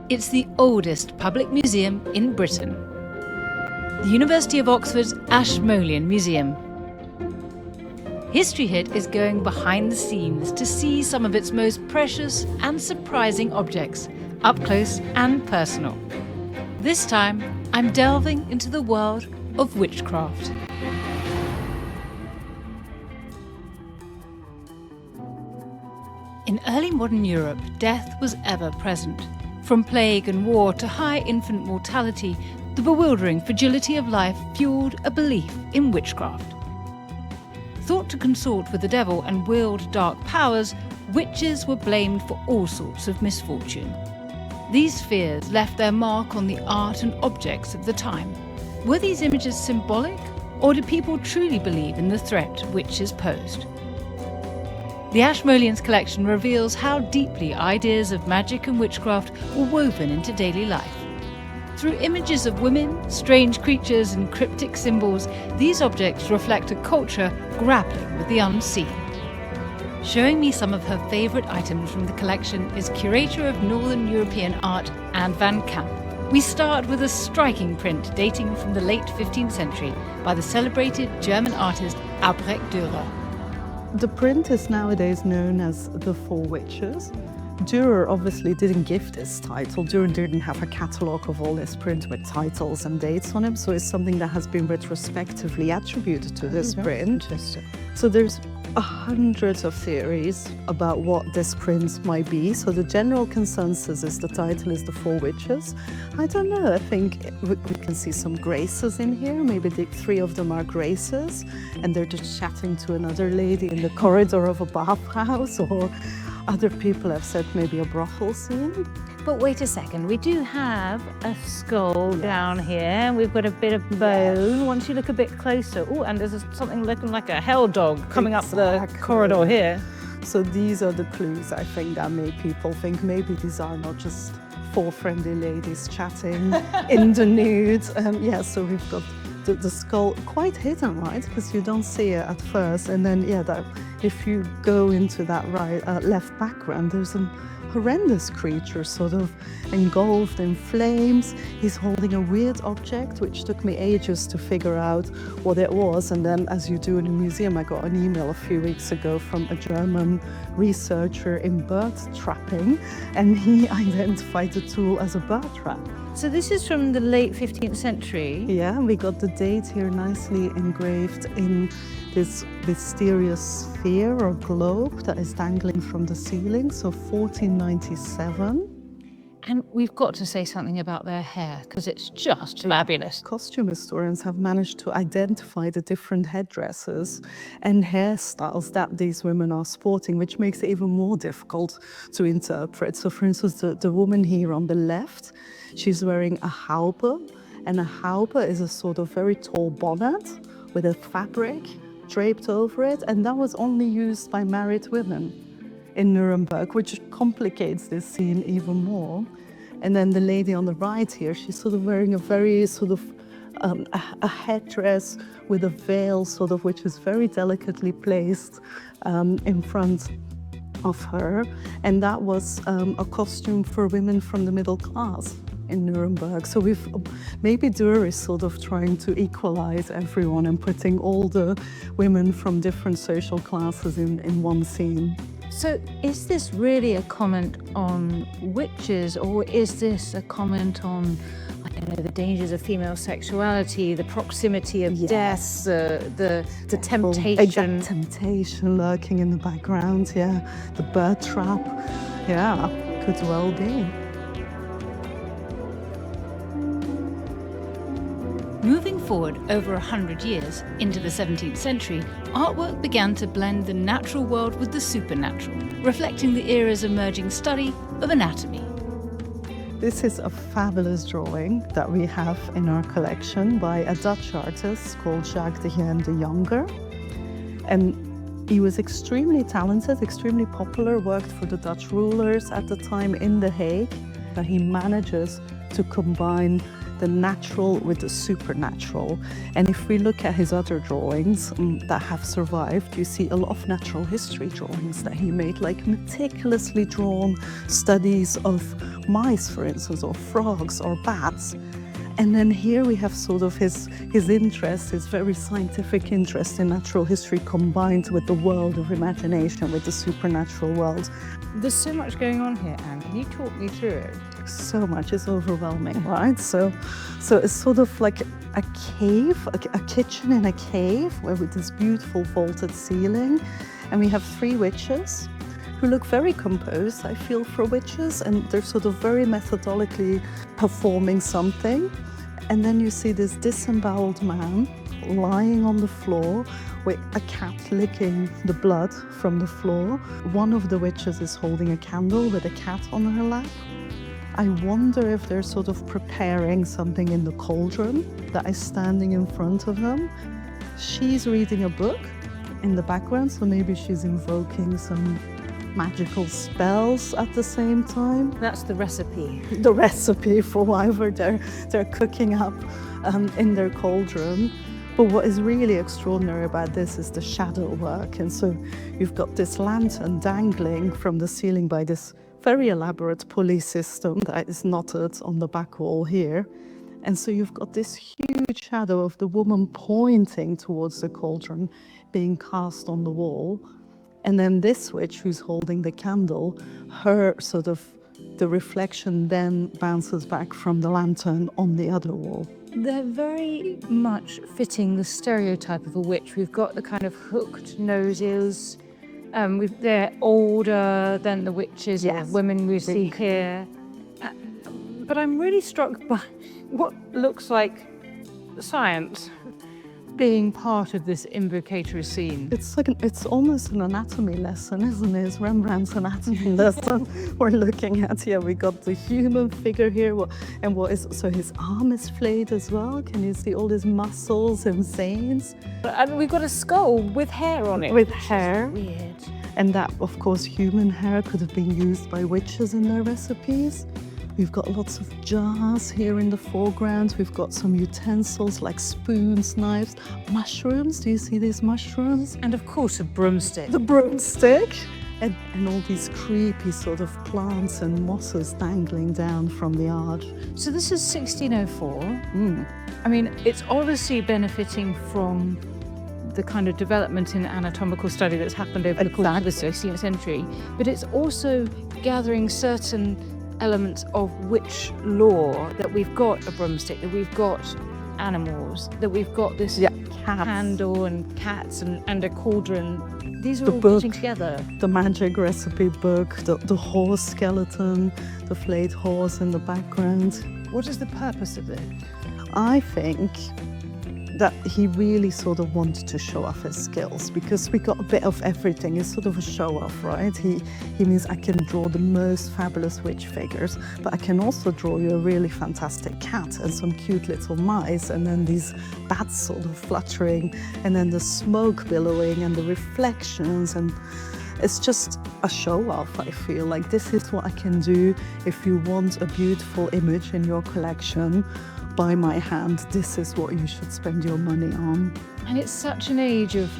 It's the oldest public museum in Britain. The University of Oxford's Ashmolean Museum. History Hit is going behind the scenes to see some of its most precious and surprising objects, up close and personal. This time, I'm delving into the world of witchcraft. In early modern Europe, death was ever present. From plague and war to high infant mortality, the bewildering fragility of life fueled a belief in witchcraft. Thought to consort with the devil and wield dark powers, witches were blamed for all sorts of misfortune. These fears left their mark on the art and objects of the time. Were these images symbolic, or did people truly believe in the threat witches posed? The Ashmoleans collection reveals how deeply ideas of magic and witchcraft were woven into daily life. Through images of women, strange creatures and cryptic symbols, these objects reflect a culture grappling with the unseen. Showing me some of her favourite items from the collection is curator of Northern European art Anne van Kamp. We start with a striking print dating from the late 15th century by the celebrated German artist Albrecht Dürer. The print is nowadays known as The Four Witches. Dürer obviously didn't give this title. Dürer didn't have a catalogue of all his prints with titles and dates on them, so it's something that has been retrospectively attributed to this print. So there's hundreds of theories about what this print might be. So the general consensus is the title is The Four Witches. I don't know, I think we can see some graces in here. Maybe three of them are graces and they're just chatting to another lady in the corridor of a bathhouse, or other people have said maybe a brothel scene. But wait a second, we do have a skull down here. We've got a bit of bone. Once you look a bit closer, oh, and there's something looking like a hell dog coming up the corridor here. So these are the clues, I think, that made people think maybe these are not just four friendly ladies chatting in the nude. So we've got the skull quite hidden, right? Because you don't see it at first. And then, if you go into that left background, there's a horrendous creature sort of engulfed in flames. He's holding a weird object, which took me ages to figure out what it was. And then, as you do in a museum, I got an email a few weeks ago from a German researcher in bird trapping, and he identified the tool as a bird trap. So this is from the late 15th century. Yeah, we got the date here nicely engraved in this mysterious sphere or globe that is dangling from the ceiling, so 1497. And we've got to say something about their hair, because it's just fabulous. Costume historians have managed to identify the different headdresses and hairstyles that these women are sporting, which makes it even more difficult to interpret. So for instance, the woman here on the left, she's wearing a haube, and a haube is a sort of very tall bonnet with a fabric draped over it, and that was only used by married women in Nuremberg, which complicates this scene even more. And then the lady on the right here, she's sort of wearing a very sort of a headdress with a veil, sort of, which is very delicately placed in front of her, and that was a costume for women from the middle class in Nuremberg. So maybe Dürer is sort of trying to equalize everyone and putting all the women from different social classes in one scene. So is this really a comment on witches, or is this a comment on, I don't know, the dangers of female sexuality, the proximity of death, the temptation? Exact temptation lurking in the background, the bird trap, could well be. Moving forward over 100 years into the 17th century, artwork began to blend the natural world with the supernatural, reflecting the era's emerging study of anatomy. This is a fabulous drawing that we have in our collection by a Dutch artist called Jacques de Ghem the Younger. And he was extremely talented, extremely popular, worked for the Dutch rulers at the time in The Hague. He manages to combine the natural with the supernatural. And if we look at his other drawings that have survived, you see a lot of natural history drawings that he made, like meticulously drawn studies of mice, for instance, or frogs or bats. And then here we have sort of his interest, his very scientific interest in natural history combined with the world of imagination, with the supernatural world. There's so much going on here, Anne. Can you talk me through it? So much, is overwhelming, right? So it's sort of like a cave, a kitchen in a cave, with this beautiful vaulted ceiling. And we have 3 witches who look very composed, I feel, for witches, and they're sort of very methodically performing something. And then you see this disemboweled man lying on the floor with a cat licking the blood from the floor. One of the witches is holding a candle with a cat on her lap. I wonder if they're sort of preparing something in the cauldron that is standing in front of them. She's reading a book in the background, so maybe she's invoking some magical spells at the same time. That's the recipe. The recipe for whatever they're cooking up in their cauldron. But what is really extraordinary about this is the shadow work. And so you've got this lantern dangling from the ceiling by this very elaborate pulley system that is knotted on the back wall here. And so you've got this huge shadow of the woman pointing towards the cauldron being cast on the wall. And then this witch who's holding the candle, her sort of, the reflection then bounces back from the lantern on the other wall. They're very much fitting the stereotype of a witch. We've got the kind of hooked noses. They're older than the witches, Yes. or women we see here. But I'm really struck by what looks like science being part of this invocatory scene. It's almost an anatomy lesson, isn't it? It's Rembrandt's anatomy lesson we're looking at here. We got the human figure here, so his arm is flayed as well. Can you see all his muscles and veins? And we've got a skull with hair on it. With hair. Weird. And that, of course, human hair could have been used by witches in their recipes. We've got lots of jars here in the foreground. We've got some utensils like spoons, knives, mushrooms. Do you see these mushrooms? And of course a broomstick. The broomstick. And all these creepy sort of plants and mosses dangling down from the arch. So this is 1604. Mm. I mean, it's obviously benefiting from the kind of development in anatomical study that's happened over the course of the 16th century, but it's also gathering certain elements of witch lore, that we've got a broomstick, that we've got animals, that we've got this candle and cats and a cauldron. These are all fitting together. The magic recipe book, the horse skeleton, the flayed horse in the background. What is the purpose of it? I think that he really sort of wanted to show off his skills, because we got a bit of everything. It's sort of a show off, right? He means I can draw the most fabulous witch figures, but I can also draw you a really fantastic cat and some cute little mice, and then these bats sort of fluttering, and then the smoke billowing and the reflections, and it's just a show off. I feel like this is what I can do. If you want a beautiful image in your collection, by my hand, this is what you should spend your money on. And it's such an age of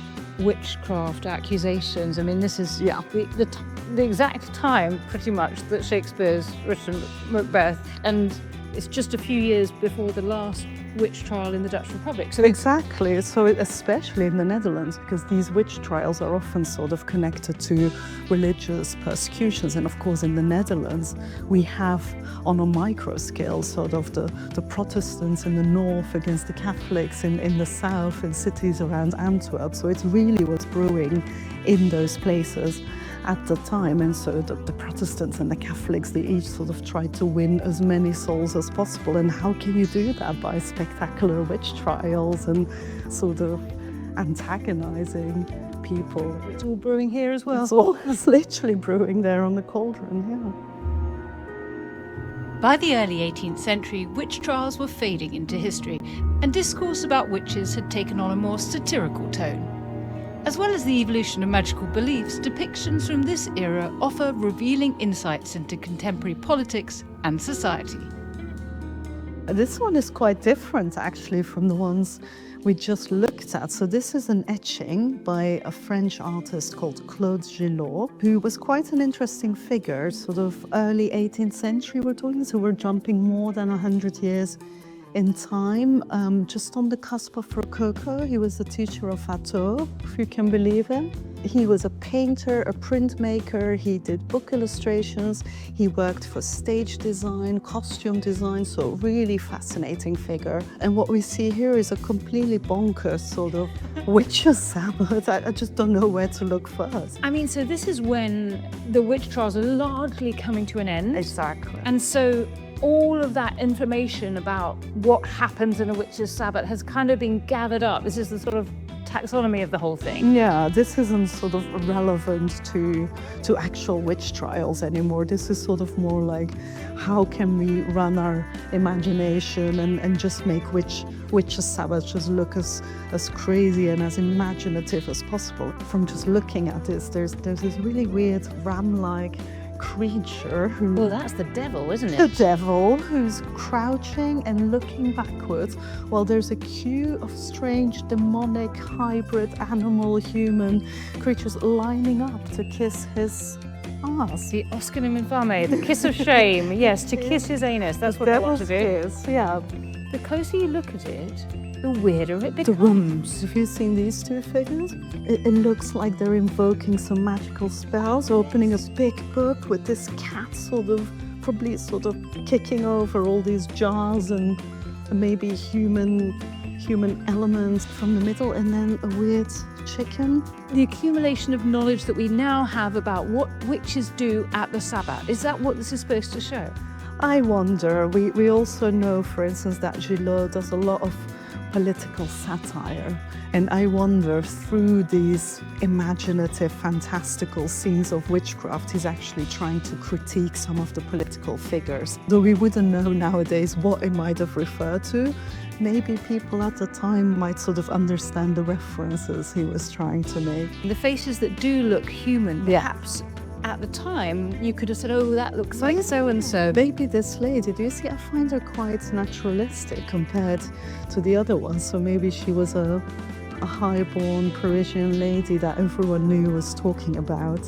witchcraft accusations. I mean, this is the exact time, pretty much, that Shakespeare's written Macbeth, and it's just a few years before the last witch trial in the Dutch Republic. So exactly. So especially in the Netherlands, because these witch trials are often sort of connected to religious persecutions. And of course, in the Netherlands, we have on a micro scale sort of the Protestants in the north against the Catholics in the south, in cities around Antwerp. So it really was brewing in those places at the time. And so the Protestants and the Catholics, they each sort of tried to win as many souls as possible. And how can you do that? By spectacular witch trials and sort of antagonizing people. it's all brewing here as well. It's literally brewing there on the cauldron, yeah. By the early 18th century, witch trials were fading into history, and discourse about witches had taken on a more satirical tone. As well as the evolution of magical beliefs, depictions from this era offer revealing insights into contemporary politics and society. This one is quite different actually from the ones we just looked at. So this is an etching by a French artist called Claude Gillot, who was quite an interesting figure, sort of early 18th century we're talking, so we're jumping more than 100 years in time, just on the cusp of Rococo. He was a teacher of Watteau, if you can believe it. He was a painter, a printmaker, he did book illustrations, he worked for stage design, costume design, so really fascinating figure. And what we see here is a completely bonkers sort of witches' Sabbath. I just don't know where to look first. I mean, so this is when the witch trials are largely coming to an end. Exactly. And so all of that information about what happens in a witch's Sabbath has kind of been gathered up. This is the sort of taxonomy of the whole thing. Yeah, this isn't sort of relevant to actual witch trials anymore. This is sort of more like, how can we run our imagination and just make witches' Sabbath just look as crazy and as imaginative as possible. From just looking at this, there's this really weird ram-like creature who... Well, that's the devil, isn't it? The devil, who's crouching and looking backwards while there's a queue of strange demonic hybrid animal human creatures lining up to kiss his ass. The osculum infame, the kiss of shame. Yes, to kiss his anus. That's what they want to do. Kiss, yeah. The closer you look at it, the weirder it The becomes. rooms. Have you seen these two figures? It looks like they're invoking some magical spells, opening a big book with this cat probably kicking over all these jars and maybe human elements from the middle, and then a weird chicken. The accumulation of knowledge that we now have about what witches do at the Sabbath, is that what this is supposed to show? I wonder. We also know, for instance, that Gillot does a lot of political satire, and I wonder, through these imaginative, fantastical scenes of witchcraft, he's actually trying to critique some of the political figures. Though we wouldn't know nowadays what it might have referred to, maybe people at the time might sort of understand the references he was trying to make. The faces that do look human, Yeah. perhaps at the time you could have said, oh, that looks like so-and-so. Maybe this lady, do you see, I find her quite naturalistic compared to the other ones. So maybe she was a high-born Parisian lady that everyone knew was talking about.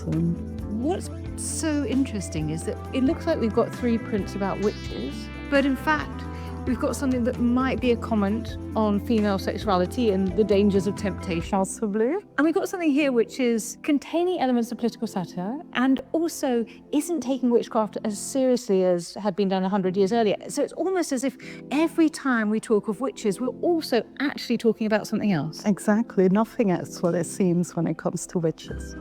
What's so interesting is that it looks like we've got three prints about witches, but in fact, we've got something that might be a comment on female sexuality and the dangers of temptation. Possibly. And we've got something here which is containing elements of political satire and also isn't taking witchcraft as seriously as had been done 100 years earlier. So it's almost as if every time we talk of witches, we're also actually talking about something else. Exactly. Nothing else what it seems when it comes to witches.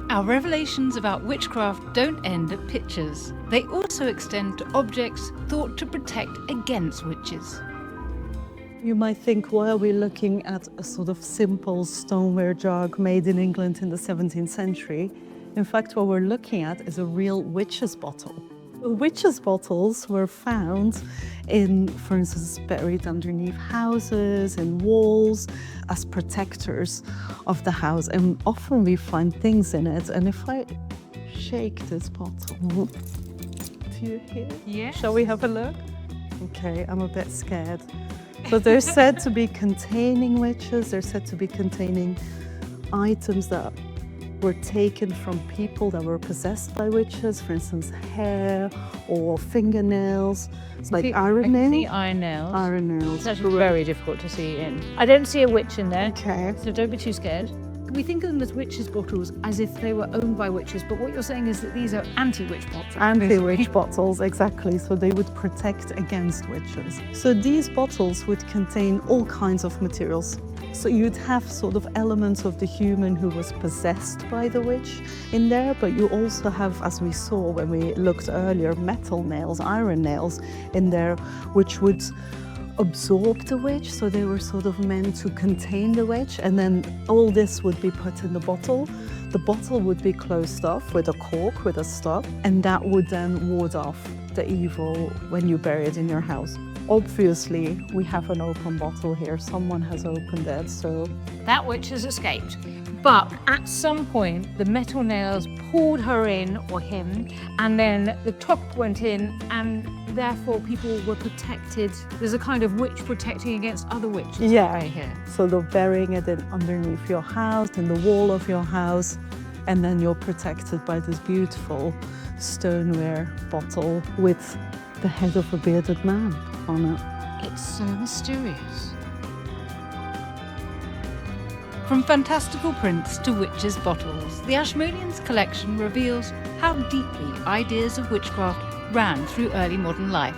Our revelations about witchcraft don't end at pictures. They also extend to objects thought to protect against witches. You might think, why are we looking at a sort of simple stoneware jug made in England in the 17th century? In fact, what we're looking at is a real witch's bottle. Witches' bottles were found in, for instance, buried underneath houses and walls as protectors of the house. And often we find things in it. And if I shake this bottle, do you hear? Yes. Shall we have a look? Okay, I'm a bit scared. But they're said to be containing witches. They're said to be containing items that were taken from people that were possessed by witches, for instance, hair or fingernails, like iron The nails. iron nails. Iron nails. It's actually very difficult to see in. I don't see a witch in there, Okay. so don't be too scared. We think of them as witches' bottles as if they were owned by witches, but what you're saying is that these are anti-witch bottles. Anti-witch bottles, exactly. So they would protect against witches. So these bottles would contain all kinds of materials. So you'd have sort of elements of the human who was possessed by the witch in there, but you also have, as we saw when we looked earlier, metal nails, iron nails in there, which would absorb the witch. So they were sort of meant to contain the witch, and then all this would be put in the bottle. The bottle would be closed off with a cork, with a stop, and that would then ward off the evil when you bury it in your house. Obviously, we have an open bottle here. Someone has opened it, so That witch has escaped. But at some point, the metal nails pulled her in, or him, and then the top went in, and therefore people were protected. There's a kind of witch protecting against other witches right here. So they're burying it in underneath your house, in the wall of your house, and then you're protected by this beautiful stoneware bottle with the head of a bearded man on it. It's so mysterious. From fantastical prints to witches' bottles, the Ashmoleans collection reveals how deeply ideas of witchcraft ran through early modern life.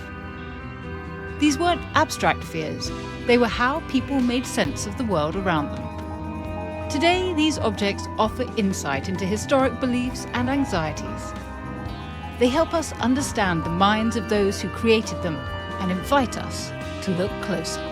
These weren't abstract fears, they were how people made sense of the world around them. Today, these objects offer insight into historic beliefs and anxieties. They help us understand the minds of those who created them and invite us to look closer.